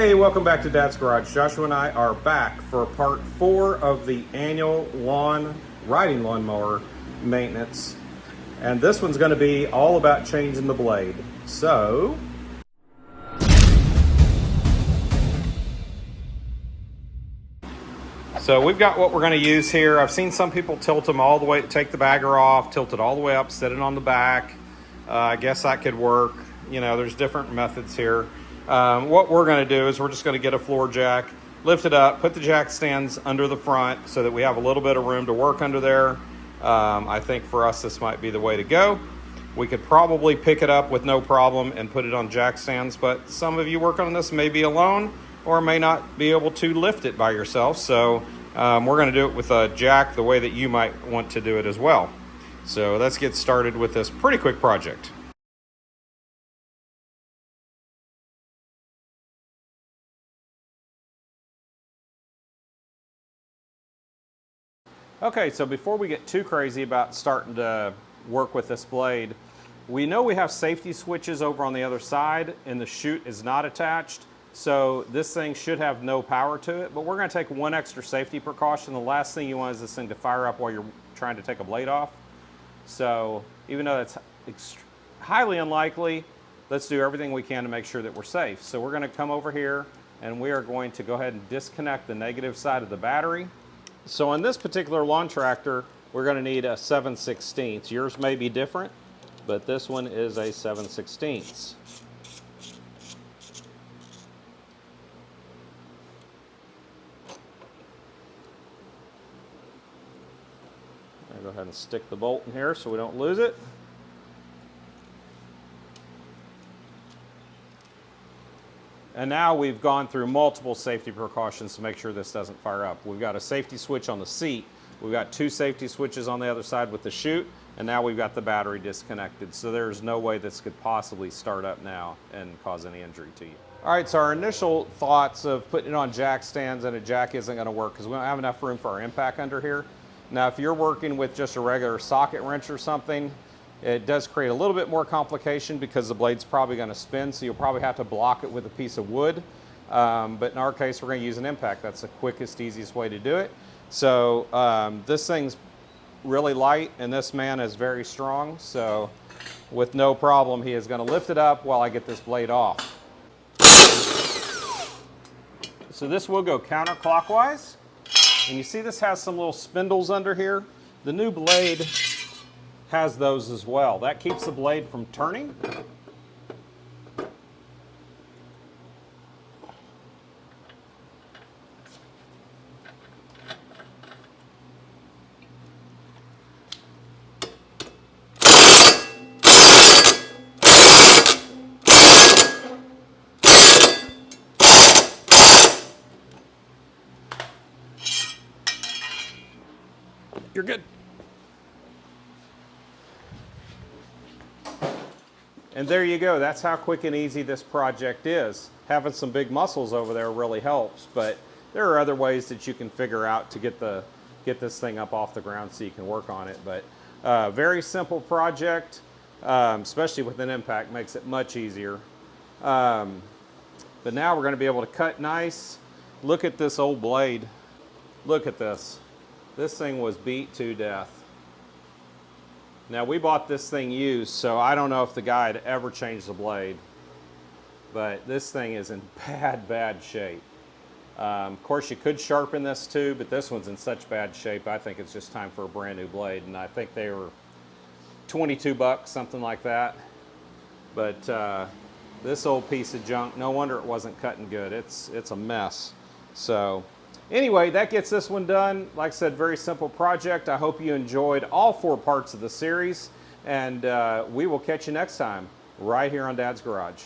Hey, welcome back to Dad's Garage. Joshua and I are back for part 4 of the annual riding lawnmower maintenance. And this one's going to be all about changing the blade. So we've got what we're going to use here. I've seen some people tilt them all the way, take the bagger off, tilt it all the way up, set it on the back. I guess that could work. You know, there's different methods here. What we're going to do is we're just going to get a floor jack, lift it up, put the jack stands under the front so that we have a little bit of room to work under there. I think for us this might be the way to go. We could probably pick it up with no problem and put it on jack stands, but some of you working on this may be alone or may not be able to lift it by yourself. So we're going to do it with a jack the way that you might want to do it as well. So let's get started with this pretty quick project. Okay, so before we get too crazy about starting to work with this blade, we know we have safety switches over on the other side and the chute is not attached. So this thing should have no power to it, but we're going to take one extra safety precaution. The last thing you want is this thing to fire up while you're trying to take a blade off. So even though that's highly unlikely, let's do everything we can to make sure that we're safe. So we're going to come over here and we are going to go ahead and disconnect the negative side of the battery. So on this particular lawn tractor, we're going to need a 7/16. Yours may be different, but this one is a 7/16. I'll go ahead and stick the bolt in here so we don't lose it. And now we've gone through multiple safety precautions to make sure this doesn't fire up. We've got a safety switch on the seat. We've got 2 safety switches on the other side with the chute, and now we've got the battery disconnected. So there's no way this could possibly start up now and cause any injury to you. All right, so our initial thoughts of putting it on jack stands and a jack isn't gonna work because we don't have enough room for our impact under here. Now, if you're working with just a regular socket wrench or something, it does create a little bit more complication because the blade's probably going to spin, so you'll probably have to block it with a piece of wood. But in our case, we're going to use an impact. That's the quickest, easiest way to do it. So this thing's really light, and this man is very strong. So with no problem, he is going to lift it up while I get this blade off. So this will go counterclockwise. And you see this has some little spindles under here. The new blade has those as well. That keeps the blade from turning. You're good. And there you go. That's how quick and easy this project is. Having some big muscles over there really helps, but there are other ways that you can figure out to get this thing up off the ground so you can work on it. But very simple project, especially with an impact, makes it much easier. But now we're going to be able to cut nice. Look at this old blade. Look at this. This thing was beat to death. Now, we bought this thing used, so I don't know if the guy had ever changed the blade, but this thing is in bad, bad shape. Of course, you could sharpen this too, but this one's in such bad shape, I think it's just time for a brand new blade, and I think they were 22 bucks, something like that. But this old piece of junk, no wonder it wasn't cutting good. It's a mess. So anyway, that gets this one done. Like I said, very simple project. I hope you enjoyed all 4 parts of the series, and we will catch you next time right here on Dad's Garage.